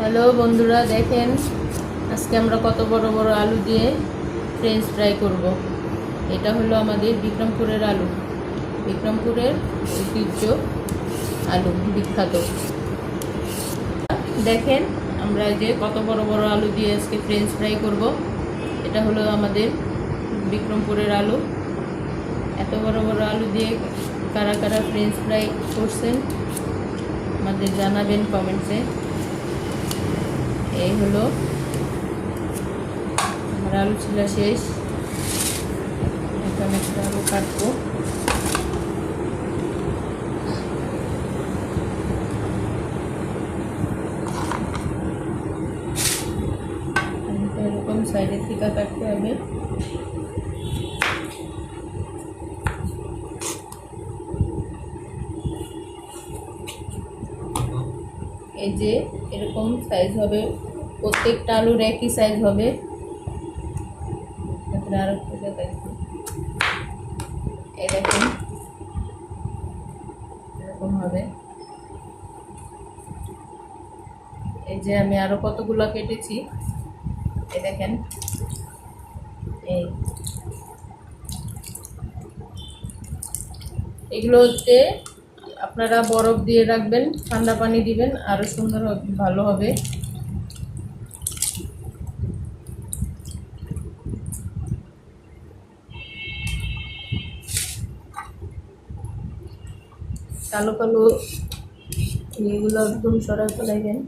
Hello বন্ধুরা, দেখেন আজকে আমরা কত বড় বড় আলু দিয়ে ফ্রেঞ্চ ফ্রাই করব। এটা হলো আমাদের বিক্রমপুরের আলু, বিক্রমপুরের ঐতিহ্য আলু, বিখ্যাত। দেখেন আমরা যে কত বড় বড় আলু দিয়ে আজকে ফ্রেঞ্চ ফ্রাই করব। এটা হলো আমাদের বিক্রমপুরের আলু। এত বড় বড় আলু দিয়ে কারা কারা ফ্রেঞ্চ ফ্রাই করছেন আমাদের জানাবেন কমেন্টসে। এই হলো আমার আলু ছিল শেষ, এখন একটা আলু কাটবো। এরকম সাইডের থেকে কাটতে হবে। এই যে এরকম সাইজ হবে, প্রত্যেকটা আলুর একই সাইজ হবে। আর এই দেখুন এরকম হবে। এই যে আমি আরো কতগুলো কেটেছি, এই দেখেন। এগুলো হচ্ছে আপনারা বরফ দিয়ে রাখবেন, ঠান্ডা পানি দিবেন, আরো সুন্দর ভালো হবে। কালো কালো এগুলো একদম সরাই ফেলাইবেন।